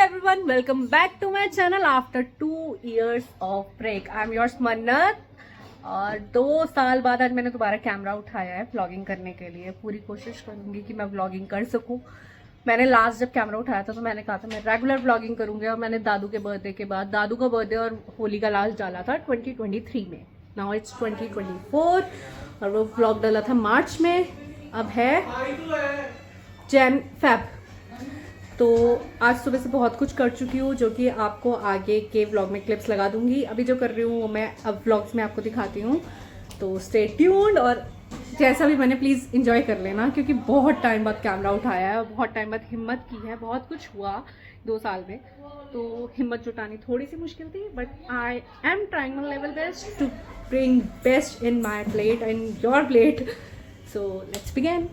everyone, welcome back to my channel after 2 years of break. I'm yours मन्नत। और 2 साल बाद आज मैंने दोबारा कैमरा उठाया है व्लॉगिंग करने के लिए। पूरी कोशिश करूंगी कि मैं व्लॉगिंग कर सकूं। मैंने लास्ट जब कैमरा उठाया था तो मैंने कहा था मैं रेगुलर व्लॉगिंग करूंगी, और मैंने दादू के बर्थडे के बाद, दादू का बर्थडे और होली का लास्ट डाला था 2023 में। नाउ इट्स 2024 और वो व्लॉग डाला था मार्च में। अब है Jan-Feb। तो आज सुबह से बहुत कुछ कर चुकी हूँ जो कि आपको आगे के व्लॉग में क्लिप्स लगा दूंगी। अभी जो कर रही हूँ वो मैं अब व्लॉग्स में आपको दिखाती हूँ, तो स्टे ट्यून्ड। और जैसा भी मैंने प्लीज़ इंजॉय कर लेना, क्योंकि बहुत टाइम बाद कैमरा उठाया है और बहुत टाइम बाद हिम्मत की है। बहुत कुछ हुआ 2 साल में, तो हिम्मत जुटानी थोड़ी सी मुश्किल थी, but I am trying my level best to bring best in my plate and your plate. So let's begin.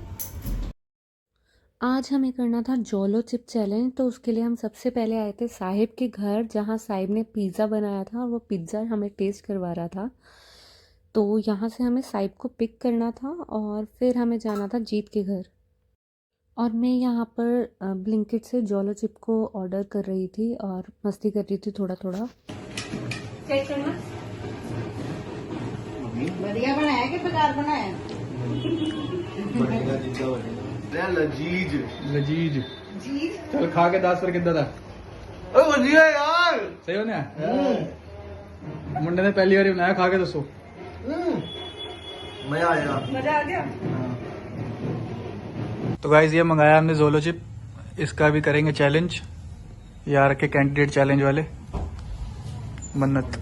आज हमें करना था जोलो चिप चैलेंज। तो उसके लिए हम सबसे पहले आए थे साहिब के घर, जहाँ साहिब ने पिज़्ज़ा बनाया था और वो पिज़्ज़ा हमें टेस्ट करवा रहा था। तो यहाँ से हमें साहिब को पिक करना था और फिर हमें जाना था जीत के घर। और मैं यहाँ पर ब्लिंकिट से जोलो चिप को ऑर्डर कर रही थी और मस्ती कर रही थी थोड़ा थोड़ा। चेक करना बढ़िया बनाया कि बेकार बनाया? लजीज लजीज जीज चल खा के 10 पर कितना था? बढ़िया यार, सही होने मुंडे ने पहली बार बनाया, खा के दसो। मजा आएगा। मजा आ गया। तो गाइस ये मंगाया हमने जोलो चिप, इसका भी करेंगे चैलेंज। यार के कैंडिडेट चैलेंज वाले मन्नत।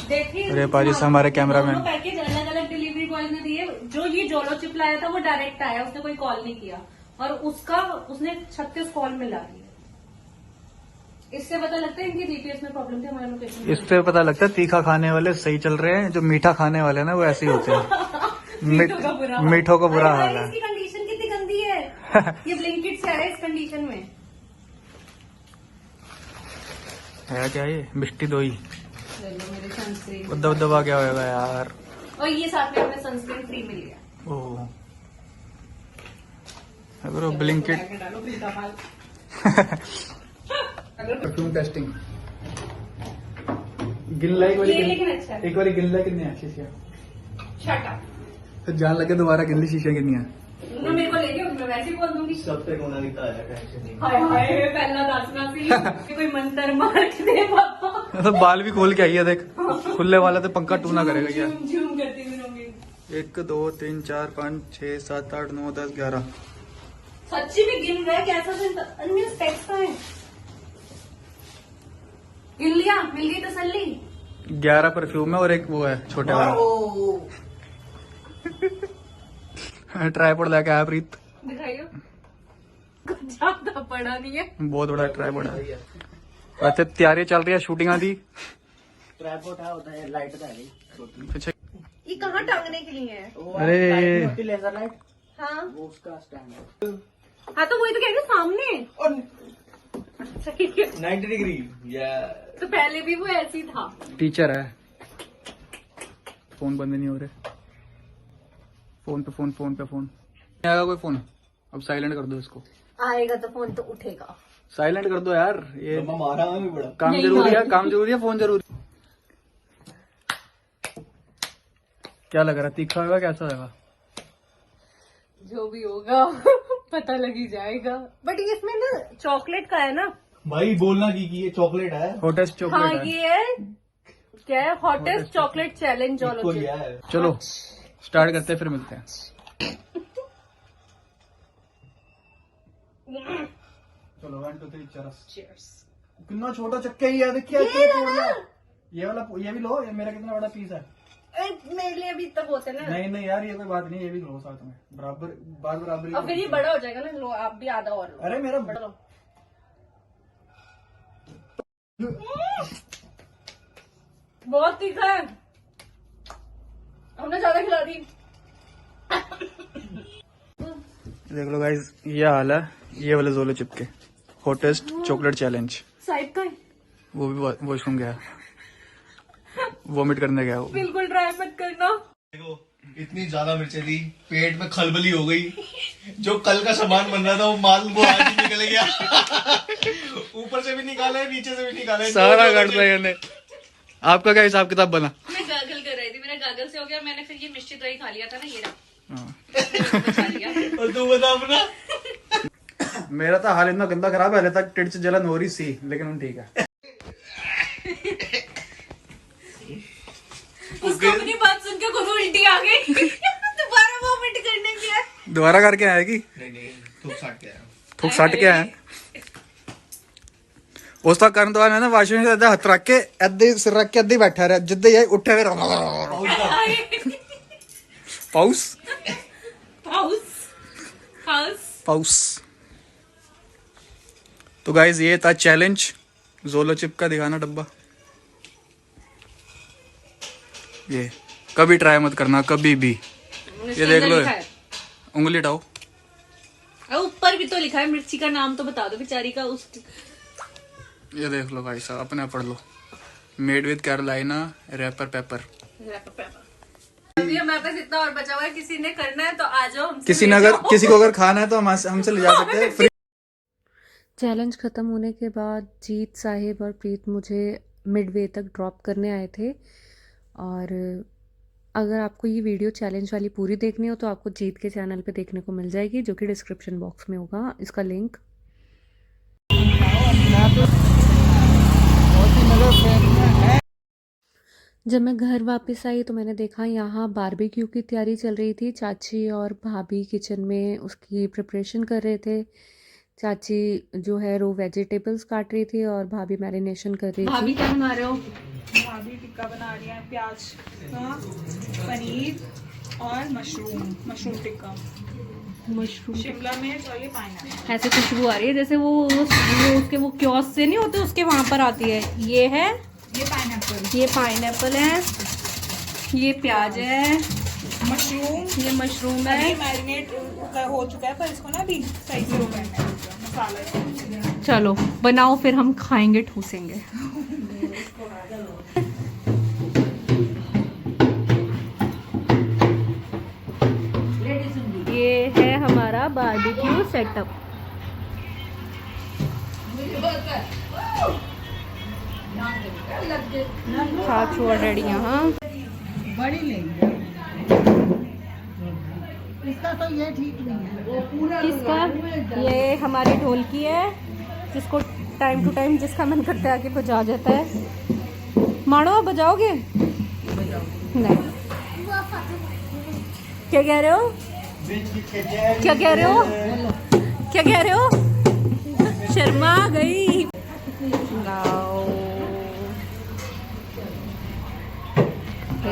देखिए अरे पाजी से हमारे कैमरामैन। पैकेज अलग अलग डिलीवरी बॉय ने दिए। जो ये जोलो चिप लाया था वो डायरेक्ट आया, उसने कोई कॉल नहीं किया, और उसने 36 कॉल मिला दिए। इससे पता लगता है इनकी जीपीएस में प्रॉब्लम थी, हमारे लोकेशन। इससे पता लगता है तीखा खाने वाले सही चल रहे हैं, जो मीठा खाने वाले हैं ना वो ऐसे ही होते हैं। मीठों का बुरा हाल है। इसकी कंडीशन कितनी गंदी है। ये ब्लिंकिट से है इस कंडीशन में। है क्या ये मिष्टी दोई? मेरे सनस्क्रीन दबा क्या होगा यार। और ये साथ में हमें सनस्क्रीन फ्री मिल गया। Oh bro Blinkit perfume testing गिल्ला एक बार गिल्ला कितनी है शीशियाँ? Shut up. फिर जान लगे दोबारा गिल्ली शीशियाँ कितनी है? ना मेरे को लेके मैं वैसे ही बोल दूंगी। सब पे कोना लिखा है, टेंशन नहीं। हाय हाय पहला दसना सी कोई मंत्र मार के दे पापा। तो बाल भी खोल के आई है, देख खुले वाला तो पंखा टूना करेगा क्या? झूम करती फिरूंगी। 1 2 3 4 5 6 7 8 9 10 11। सच्ची में गिन रहा है कैसा अन्य स्टेप्स का है। गिन लिया, मिल गई तसल्ली। 11 परफ्यूम है और एक वो है छोटे वाला। ट्राइपॉड लेके आया प्रीत। दिखाइयो। कुछ ज्यादा बड़ा नहीं है, बहुत बड़ा ट्राइपॉड है। वैसे तैयारी चल रही है शूटिंग की। ट्राइपॉड होता है, लाइट का है पीछे ये कहाँ टांगने के लिए है? अरे लेजर लाइट, हाँ वो उसका स्टैंड है। हाँ तो वही तो कह रही हूँ, सामने। अच्छा ठीक है। 90 डिग्री या तो पहले भी वो ऐसी था। टीचर है। फोन बंद नहीं हो रहे। फोन पे फोन नहीं आएगा कोई फोन। अब साइलेंट कर दो इसको। आएगा तो फोन तो उठेगा। साइलेंट कर दो यार, ये मारा भी बड़ा काम जरूरी है, काम जरूरी है, फोन जरूरी। क्या लग रहा है, तीखा होगा कैसा होगा? जो भी होगा पता लग ही जाएगा। बट इसमें ना चॉकलेट का है ना भाई, बोलना की ये चॉकलेट है। हॉटेस्ट हाँ चॉकलेट है। ये है क्या है, हॉटेस्ट चॉकलेट चैलेंज इसको जोलो लिया चिप। है। चलो स्टार्ट करते हैं, फिर मिलते हैं। चलो 1 2 3 चरस। Cheers। कितना छोटा चक्का ही है, देखिए ये वाला, ये भी लो। ये मेरा कितना बड़ा पीस है। मेरे लिए अभी तब होते ना। नहीं यार ये कोई बात नहीं, ये भी लो साथ में, बराबर। और फिर ये बड़ा हो जाएगा ना, लो आप भी आधा और लो। अरे मेरा बड़ा लो। बहुत तीखा है, हमने ज्यादा खिला दी। देख लो गाइस, ये हाल है ये वाले जोलो चिप के। Hottest chocolate challenge. साइड का है। वो भी वॉशरूम गया, वॉमिट करने गया वो। बिल्कुल ट्राई मत करना। इतनी ज्यादा मिर्चें दी, पेट में खलबली हो गई। जो कल का सामान बन रहा था वो माल वो आज ही निकल गया। ऊपर से भी निकाला है, नीचे से भी निकाला है, सारा कर दिया ने। आपका क्या हिसाब किताब बना? मैं गागल कर रही थी, मेरा गागल से हो गया, मैंने फिर ये मिष्टी दही खा लिया था ना, ये रहा। और तू बता अपना। मेरा तो हाल इतना गंदा खराब है, पहले तक टिड्स जलन हो रही थी, लेकिन हम ठीक है। उसको अपनी बात सुन के खुद उल्टी आ गई। दोबारा वॉमिट करने की है। दोबारा करके आएगी। नहीं थूक साट के आया। थूक साट के आए ਉਸ ਦਾ ਕਰਨ ਤੋਂ ਬਾਅਦ ਨਾ ਵਾਸ਼ਰੂਮ ਦੇ ਹੱਥ ਰੱਖ ਕੇ ਐਦੇ ਸਿਰ ਰੱਖ ਕੇ ਐਦੇ ਬੈਠਾ ਰਿਹਾ, ਜਿੱਦੇ ਹੀ ਉੱਠਿਆ ਫਿਰ ਪਾਉਸ पाउस। तो गाइज ये था चैलेंज, जोलो चिप का दिखाना डब्बा। ये कभी ट्राई मत करना, कभी भी। ये देख लो, उंगली उठाओ। ऊपर भी तो लिखा है, मिर्ची का नाम तो बता दो बेचारी का। उस ये देख लो भाई साहब, अपने पढ़ लो। Made with Carolina wrapper paper. अभी हमारे पास इतना और बचा हुआ है, किसी ने करना है तो आ जाओ, किसी ने अगर किसी को अगर खाना है तो हमसे ले जा सकते हैं फ्री। चैलेंज ख़त्म होने के बाद जीत साहिब और प्रीत मुझे मिडवे तक ड्रॉप करने आए थे। और अगर आपको ये वीडियो चैलेंज वाली पूरी देखनी हो तो आपको जीत के चैनल पे देखने को मिल जाएगी, जो कि डिस्क्रिप्शन बॉक्स में होगा इसका लिंक। जब मैं घर वापस आई तो मैंने देखा यहाँ बारबेक्यू की तैयारी चल रही थी। चाची और भाभी किचन में उसकी प्रिपरेशन कर रहे थे। चाची जो है रो वेजिटेबल्स काट रही थी और भाभी मैरिनेशन कर रही थी। भाभी क्या बना रहे हो? भाभी टिक्का बना रही है, प्याज का, पनीर और मशरूम टिक्का, मशरूम, शिमला मिर्च और ये पाइनएप्पल। ऐसे खुशबू आ रही है जैसे वो उसके वो क्योस से नहीं होते, उसके वहाँ पर आती है। ये है, ये पाइनएप्पल है, ये प्याज है, मशरूम, ये मशरूम है। ये मैरिनेट हो चुका है, पर इसको ना अभी सही से वो करना है मसाला। चलो बनाओ, फिर हम खाएंगे, ठूसेंगे। ये है हमारा बारबेक्यू सेटअप। चाचू ऑलरेडी यहाँ। बड़ी लेंगे इसका तो ये ठीक नहीं है। किसका? ये हमारी ढोलकी है, जिसको टाइम टू टाइम जिसका मन करता है आके बजा जाता है। मानो आप बजाओगे? नहीं। क्या कह रहे हो? क्या कह रहे हो? क्या कह रहे हो? शर्मा गई।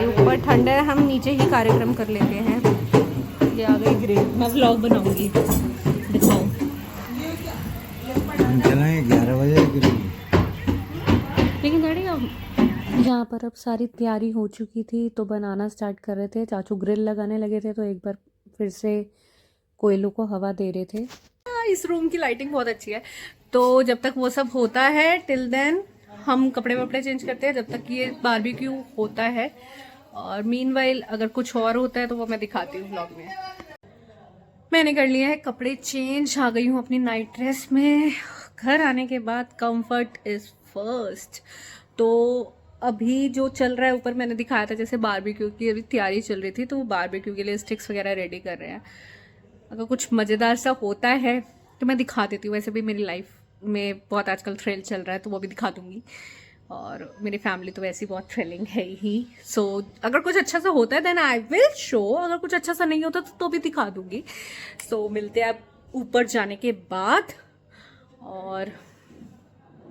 ऊपर ठंड है, हम नीचे ही कार्यक्रम कर लेते हैं। ये आ गई ग्रिल, मैं व्लॉग बनाऊंगी, दिखाओ। चलाएं 11 बजे। लेकिन डैडी अब यहाँ पर अब सारी तैयारी हो चुकी थी तो बनाना स्टार्ट कर रहे थे। चाचू ग्रिल लगाने लगे थे तो एक बार फिर से कोयलों को हवा दे रहे थे। इस रूम की लाइटिंग बहुत अच्छी है, तो जब तक वो सब होता है टिल देन हम कपड़े वपड़े चेंज करते हैं, जब तक ये बारबेक्यू होता है। और मीनवाइल अगर कुछ और होता है तो वो मैं दिखाती हूँ व्लॉग में। मैंने कर लिया है कपड़े चेंज, आ गई हूँ अपनी नाइट ड्रेस में। घर आने के बाद कंफर्ट इज फर्स्ट। तो अभी जो चल रहा है ऊपर, मैंने दिखाया था जैसे बारबेक्यू की अभी तैयारी चल रही थी, तो वो बारबेक्यू के लिए स्टिक्स वगैरह रेडी कर रहे हैं। अगर कुछ मज़ेदार सा होता है तो मैं दिखा देती हूँ। वैसे भी मेरी लाइफ में बहुत आजकल थ्रिल चल रहा है तो वो भी दिखा दूँगी। और मेरी फैमिली तो वैसे ही बहुत थ्रिलिंग है ही। सो अगर कुछ अच्छा सा होता है देन आई विल शो, अगर कुछ अच्छा सा नहीं होता तो भी दिखा दूँगी। सो मिलते हैं अब ऊपर जाने के बाद, और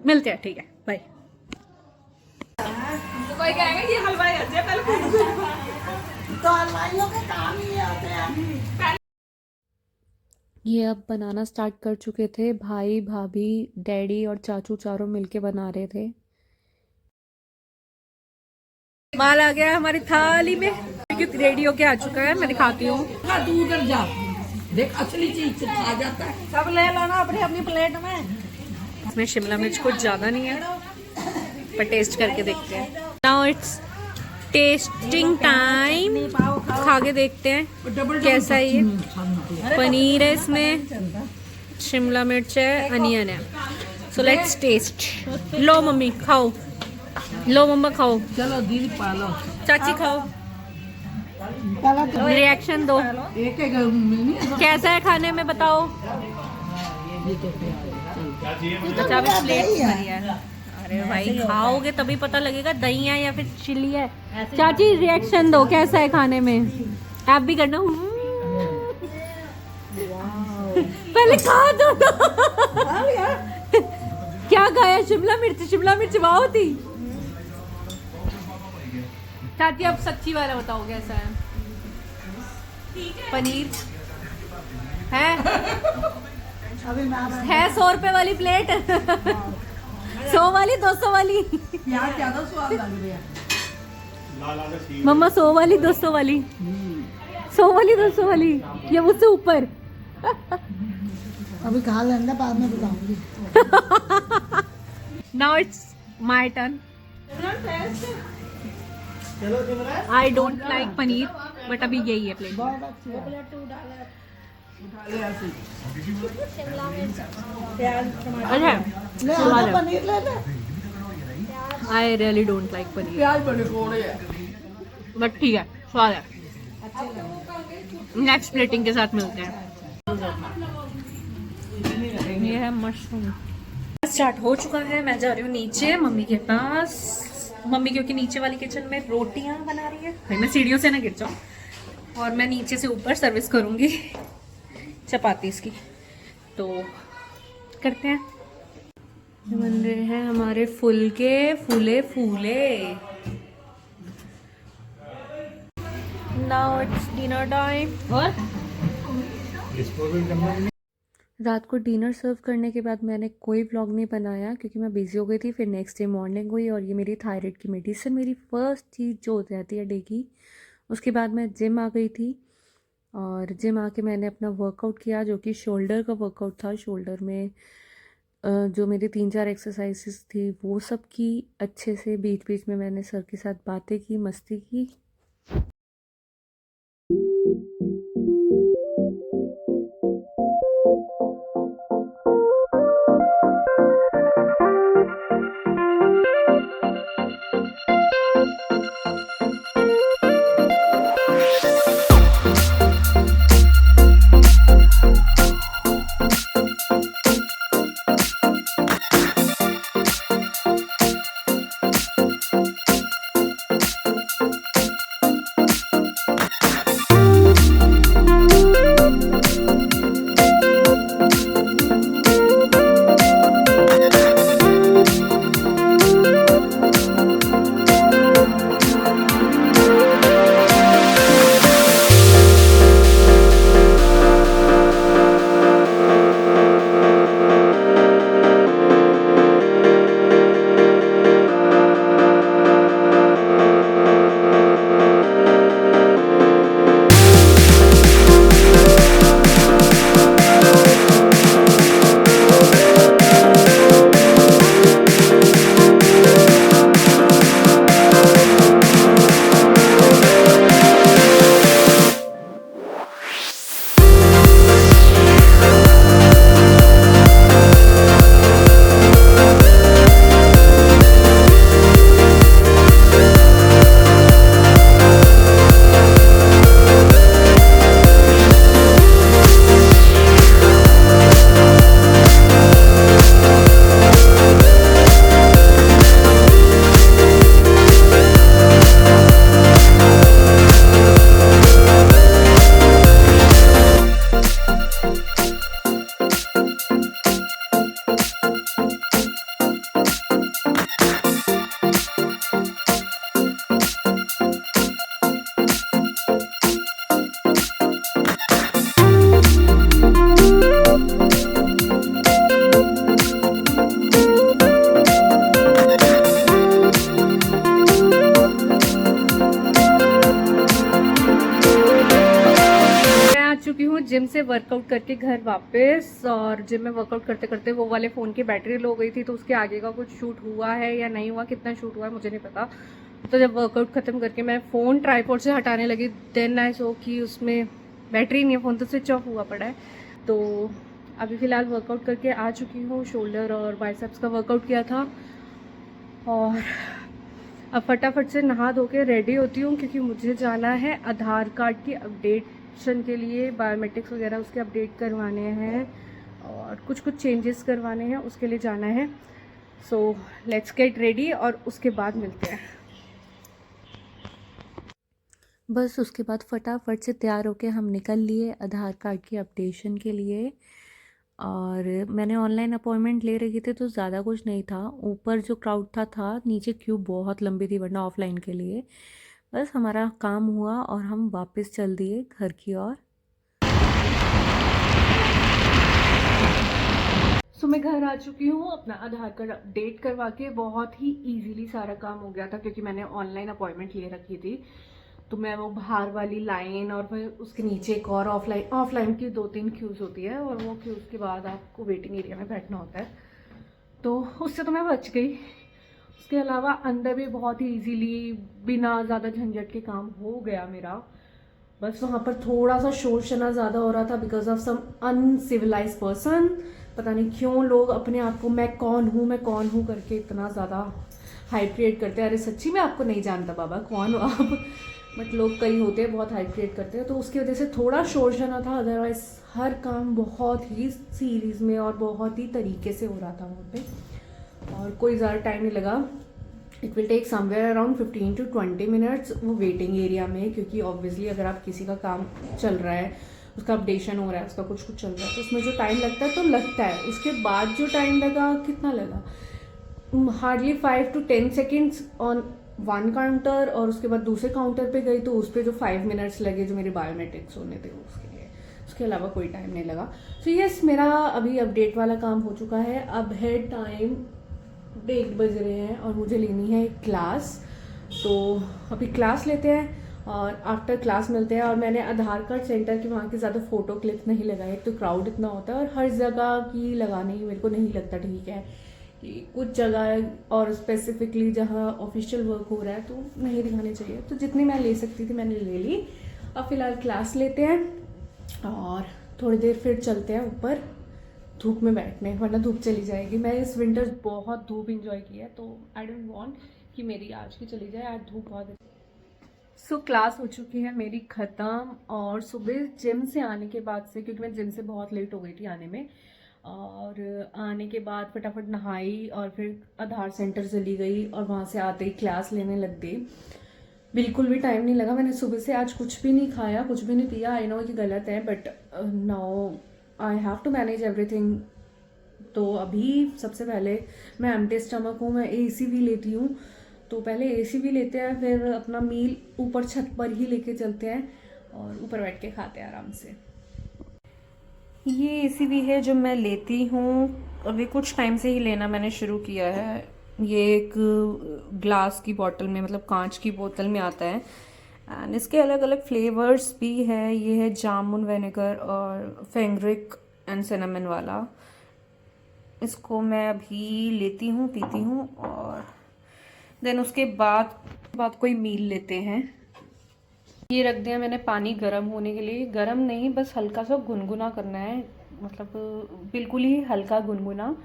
मिलते हैं, ठीक है, बाय। कोई कहेगा ये हलवाई है, पहले तो हलवाइयों के काम ही ये होते हैं। ये अब बनाना स्टार्ट कर चुके थे। भाई, भाभी, डैडी और चाचू चारों मिलके बना रहे थे। माल आ गया हमारी थाली में, क्योंकि रेडी होके आ चुका है। मैं दिखाती हूँ। तू उधर जा, देख असली चीज आ जाता है। सब ले लो ना अपनी अपनी प्लेट में। इसमें शिमला मिर्च कुछ ज़्यादा नहीं है, पर टेस्ट करके देखते हैं। नाउ इट्स टेस्टिंग टाइम, खा के देखते हैं कैसा है ये। पनीर है इसमें, शिमला मिर्च है, अनियन है। So let's taste. लो मम्मी खाओ, लो मम्मा खाओ, चलो दीदी पालो। चाची खाओ, रिएक्शन दो, एक एक नहीं कैसा है खाने में बताओ। अच्छा अभी प्लेट भरी है। अरे भाई खाओगे तभी पता लगेगा दही है या फिर चिली है। चाची रिएक्शन दो, कैसा है खाने में। आप भी करना। पहले खा दो क्या खाया? शिमला मिर्च, शिमला मिर्च वाव थी। चाची अब सच्ची वाला बताओ कैसा है। पनीर है अभी मैं है 100 रुपए वाली प्लेट 100 वाली 200 वाली यार ज्यादा स्वाद लग रहा है। मम्मा 100 वाली 200 वाली 100 वाली 200 वाली या उससे ऊपर। अभी खा लेना, बाद में बताऊंगी। Now it's my turn. I don't like paneer but अभी यही है प्लेट। बहुत अच्छी है। अच्छा ले आना पनीर ले ले। I really don't like paneer प्याज बड़े कोड़े है। बट ठीक है, स्वाद है। नेक्स्ट प्लेटिंग के साथ मिलते हैं। ये है मशरूम। स्टार्ट हो चुका है, मैं जा रही हूँ नीचे मम्मी के पास। मम्मी क्योंकि नीचे वाली किचन में रोटियां बना रही है। भाई मैं सीढ़ियों से ना गिर जाऊँ। और मैं नीचे से ऊपर सर्विस करूँगी चपाती इसकी। तो करते हैं। बन रहे हैं हमारे फुलके फूले फूले। Now it's dinner time. और रात को डिनर सर्व करने के बाद मैंने कोई व्लॉग नहीं बनाया क्योंकि मैं बिज़ी हो गई थी। फिर नेक्स्ट डे मॉर्निंग हुई और ये मेरी थायराइड की मेडिसिन, मेरी फर्स्ट चीज़ जो हो जाती है डे की। उसके बाद मैं जिम आ गई थी और जिम आके मैंने अपना वर्कआउट किया जो कि शोल्डर का वर्कआउट था। शोल्डर में जो मेरी 3-4 एक्सरसाइजेस थी वो सब की अच्छे से। बीच बीच में मैंने सर के साथ बातें की, मस्ती की। जिम से वर्कआउट करके घर वापस। और जिम में वर्कआउट करते करते वो वाले फ़ोन की बैटरी लो गई थी, तो उसके आगे का कुछ शूट हुआ है या नहीं हुआ, कितना शूट हुआ है मुझे नहीं पता। तो जब वर्कआउट ख़त्म करके मैं फ़ोन ट्राईपॉड से हटाने लगी, देन आई सो कि उसमें बैटरी नहीं है, फ़ोन तो स्विच ऑफ हुआ पड़ा है। तो अभी फ़िलहाल वर्कआउट करके आ चुकी हूँ, शोल्डर और बाइसेप्स का वर्कआउट किया था, और अब फटाफट से नहा धो के रेडी होती हूँ क्योंकि मुझे जाना है आधार कार्ड की अपडेशन के लिए, बायोमेट्रिक्स वगैरह उसके अपडेट करवाने हैं और कुछ चेंजेस करवाने हैं, उसके लिए जाना है। सो लेट्स गेट रेडी और उसके बाद मिलते हैं। बस उसके बाद फटाफट से तैयार होके हम निकल लिए आधार कार्ड की अपडेशन के लिए। और मैंने ऑनलाइन अपॉइंटमेंट ले रखी थी तो ज़्यादा कुछ नहीं था, ऊपर जो क्राउड था नीचे क्यू बहुत लंबी थी वरना ऑफलाइन के लिए। बस हमारा काम हुआ और हम वापस चल दिए घर की ओर। सो मैं घर आ चुकी हूँ, अपना आधार कार्ड अपडेट करवा के। बहुत ही इजीली सारा काम हो गया था क्योंकि मैंने ऑनलाइन अपॉइंटमेंट ले रखी थी। तो मैं वो बाहर वाली लाइन और फिर उसके नीचे एक और ऑफलाइन की 2-3 क्यूज़ होती है, और वो क्यूज़ के बाद आपको वेटिंग एरिया में बैठना होता है, तो उससे तो मैं बच गई। उसके अलावा अंदर भी बहुत ही इजीली बिना ज़्यादा झंझट के काम हो गया मेरा। बस वहाँ पर थोड़ा सा शोर शना ज़्यादा हो रहा था because of some uncivilised person. पता नहीं क्यों लोग अपने आप को मैं कौन हूँ करके इतना ज़्यादा हाइप क्रिएट करते हैं। अरे सच्ची में आपको नहीं जानता बाबा, कौन हो आप? बट लोग कई होते हैं बहुत हाइप क्रिएट करते हैं, तो उसकी वजह से थोड़ा शोर शना था। अदरवाइज हर काम बहुत ही सीरीज में और बहुत ही तरीके से हो रहा था वहाँ पे, और कोई ज़्यादा टाइम नहीं लगा। It will take somewhere around 15 to 20 minutes वो वेटिंग एरिया में, क्योंकि ऑब्वियसली अगर आप किसी का काम चल रहा है, उसका अपडेशन हो रहा है, उसका कुछ चल रहा है, तो उसमें जो टाइम लगता है तो लगता है। उसके बाद जो टाइम लगा, कितना लगा, hardly 5 to 10 seconds on one counter, और उसके बाद दूसरे काउंटर पे गई तो उस पर जो 5 मिनट्स लगे जो मेरे बायोमेट्रिक्स होने थे उसके लिए, उसके अलावा कोई टाइम नहीं लगा। सो यस, मेरा अभी अपडेट वाला काम हो चुका है। अब है टाइम 1 बज रहे हैं और मुझे लेनी है एक क्लास, तो अभी क्लास लेते हैं और आफ्टर क्लास मिलते हैं। और मैंने आधार कार्ड सेंटर की वहाँ की ज़्यादा फ़ोटो क्लिप नहीं लगाई, तो क्राउड इतना होता है और हर जगह की लगाने ही मेरे को नहीं लगता ठीक है कि कुछ जगह और स्पेसिफिकली जहाँ ऑफिशियल वर्क हो रहा है तो नहीं दिखानी चाहिए। तो जितनी मैं ले सकती थी मैंने ले ली। अब फ़िलहाल क्लास लेते हैं और थोड़ी देर फिर चलते हैं ऊपर धूप में बैठने, वरना धूप चली जाएगी। मैं इस विंटर बहुत धूप इंजॉय की है, तो आई डोंट वांट कि मेरी आज की चली जाए, आज धूप बहुत है। सो क्लास हो चुकी है मेरी ख़त्म, और सुबह जिम से आने के बाद से, क्योंकि मैं जिम से बहुत लेट हो गई थी आने में, और आने के बाद फटाफट नहाई और फिर आधार सेंटर चली गई और वहाँ से आते ही क्लास लेने लग गई। बिल्कुल भी टाइम नहीं लगा। मैंने सुबह से आज कुछ भी नहीं खाया, कुछ भी नहीं पिया। आई नो कि गलत है, but now I have to manage everything. तो अभी सबसे पहले मैं एम्प्टी स्टमक हूँ, मैं AC भी लेती हूँ, तो पहले AC भी लेते हैं, फिर अपना मील ऊपर छत पर ही लेके चलते हैं और ऊपर बैठ के खाते हैं आराम से। ये AC भी है जो मैं लेती हूँ, अभी कुछ टाइम से ही लेना मैंने शुरू किया है। ये एक ग्लास की बॉटल में, मतलब कांच की बोतल में आता है, एंड इसके अलग अलग फ्लेवर्स भी है। ये है जामुन विनेगर और फेंग्रिक एंड सिनेमन वाला। इसको मैं अभी लेती हूँ, पीती हूँ, और देन उसके बाद कोई मील लेते हैं। ये रख दिया मैंने पानी गर्म होने के लिए। गर्म नहीं, बस हल्का सा गुनगुना करना है, मतलब बिल्कुल ही हल्का गुनगुना।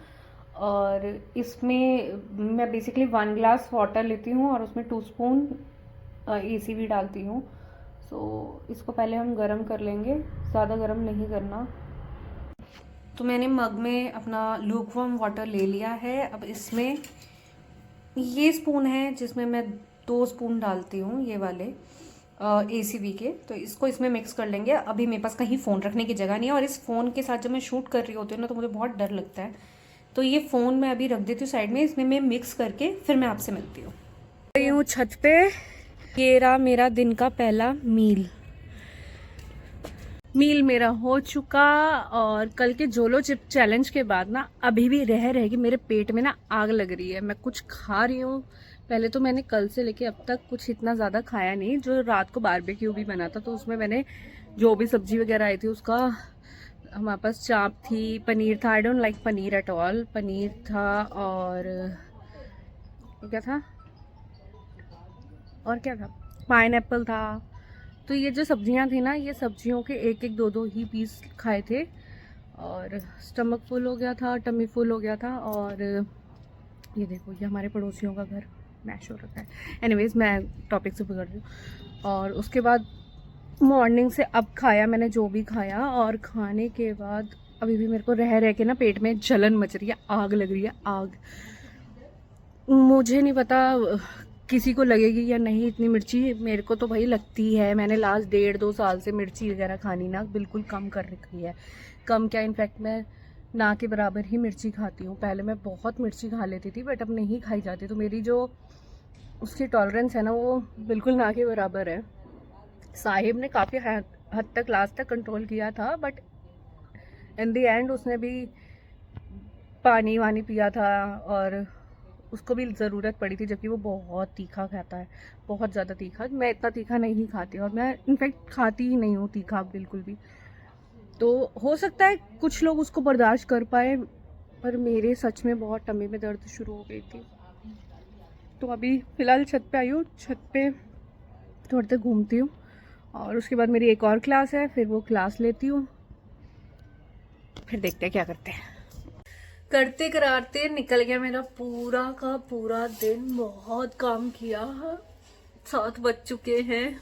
और इसमें मैं बेसिकली 1 ग्लास वाटर लेती हूँ और उसमें 2 स्पून AC भी डालती हूँ। सो इसको पहले हम गर्म कर लेंगे, ज़्यादा गर्म नहीं करना। तो मैंने मग में अपना लूकवार्म वाटर ले लिया है। अब इसमें ये स्पून है जिसमें मैं 2 स्पून डालती हूँ, ये वाले ACV के। तो इसको इसमें मिक्स कर लेंगे। अभी मेरे पास कहीं फ़ोन रखने की जगह नहीं है, और इस फ़ोन के साथ जब मैं शूट कर रही होती हूँ ना तो मुझे बहुत डर लगता है, तो ये फ़ोन मैं अभी रख देती हूँ साइड में। इसमें मैं मिक्स करके फिर मैं आपसे मिलती हूँ। गई हूँ छत पे। ये रहा मेरा दिन का पहला मील मेरा हो चुका। और कल के जोलो चिप चैलेंज के बाद ना अभी भी रह के मेरे पेट में ना आग लग रही है। मैं कुछ खा रही हूँ। पहले तो मैंने कल से लेके अब तक कुछ इतना ज़्यादा खाया नहीं। जो रात को बारबेक्यू भी बना था तो उसमें मैंने जो भी सब्जी वगैरह आई थी उसका, हमारे पास चाप थी, पनीर था। I don't like paneer at all. Paneer था और क्या था, और क्या था, पाइनएप्पल था। तो ये जो सब्जियां थी ना, ये सब्जियों के एक एक दो दो ही पीस खाए थे और स्टमक फुल हो गया था, टमी फुल हो गया था। और ये देखो, ये हमारे पड़ोसियों का घर मैश हो रखा है। एनीवेज, मैं टॉपिक से बिगड़ रही हूँ। और उसके बाद मॉर्निंग से अब खाया मैंने जो भी खाया, और खाने के बाद अभी भी मेरे को रह रह के ना पेट में जलन मच रही है, आग लग रही है, आग। मुझे नहीं पता किसी को लगेगी या नहीं इतनी मिर्ची, मेरे को तो भाई लगती है। मैंने लास्ट 1.5-2 साल से मिर्ची वगैरह खानी ना बिल्कुल कम कर रखी है। कम क्या, इनफैक्ट मैं ना के बराबर ही मिर्ची खाती हूँ। पहले मैं बहुत मिर्ची खा लेती थी, बट अब नहीं खाई जाती। तो मेरी जो उसकी टॉलरेंस है ना, वो बिल्कुल ना के बराबर है। साहिब ने काफ़ी हद तक लास्ट तक कंट्रोल किया था, बट इन द एंड उसने भी पानी वानी पिया था और उसको भी ज़रूरत पड़ी थी, जबकि वो बहुत तीखा खाता है, बहुत ज़्यादा तीखा। मैं इतना तीखा नहीं खाती और मैं इनफैक्ट खाती ही नहीं हूँ तीखा बिल्कुल भी। तो हो सकता है कुछ लोग उसको बर्दाश्त कर पाए, पर मेरे सच में बहुत टमी में दर्द शुरू हो गई थी। तो अभी फ़िलहाल छत पे आई हूँ, छत पे थोड़ी देर घूमती हूँ और उसके बाद मेरी एक और क्लास है, फिर वो क्लास लेती हूँ, फिर देखते हैं क्या करते हैं। करते कराते निकल गया मेरा पूरा का पूरा दिन। बहुत काम किया, 7 बज चुके हैं।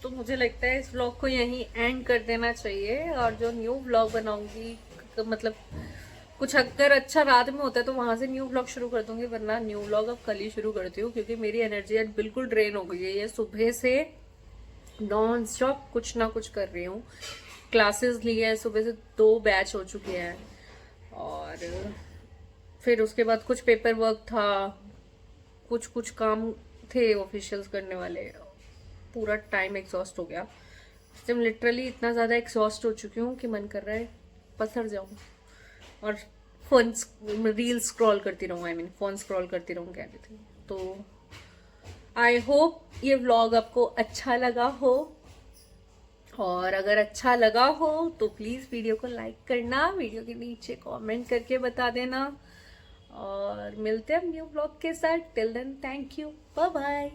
तो मुझे लगता है इस व्लॉग को यहीं एंड कर देना चाहिए, और जो न्यू व्लॉग बनाऊंगी, मतलब कुछ अगर अच्छा रात में होता है तो वहां से न्यू व्लॉग शुरू कर दूंगी, वरना न्यू व्लॉग अब कल ही शुरू करती हूँ, क्योंकि मेरी एनर्जी आज बिल्कुल ड्रेन हो गई है। ये सुबह से नॉन स्टॉप कुछ ना कुछ कर रही हूँ। क्लासेस ली है, सुबह से 2 बैच हो चुके हैं, और फिर उसके बाद कुछ पेपर वर्क था, कुछ काम थे ऑफिशियल्स करने वाले। पूरा टाइम एग्जॉस्ट हो गया। मैं लिटरली इतना ज़्यादा एग्जॉस्ट हो चुकी हूँ कि मन कर रहा है पसर जाऊँ और फोन रील स्क्रॉल करती रहूँ, आई मीन फ़ोन स्क्रॉल करती रहूँ, कह रही थी। तो आई होप ये व्लॉग आपको अच्छा लगा हो, और अगर अच्छा लगा हो तो प्लीज़ वीडियो को लाइक करना, वीडियो के नीचे कमेंट करके बता देना, और मिलते हैं न्यू व्लॉग के साथ। Till then, thank you, bye bye.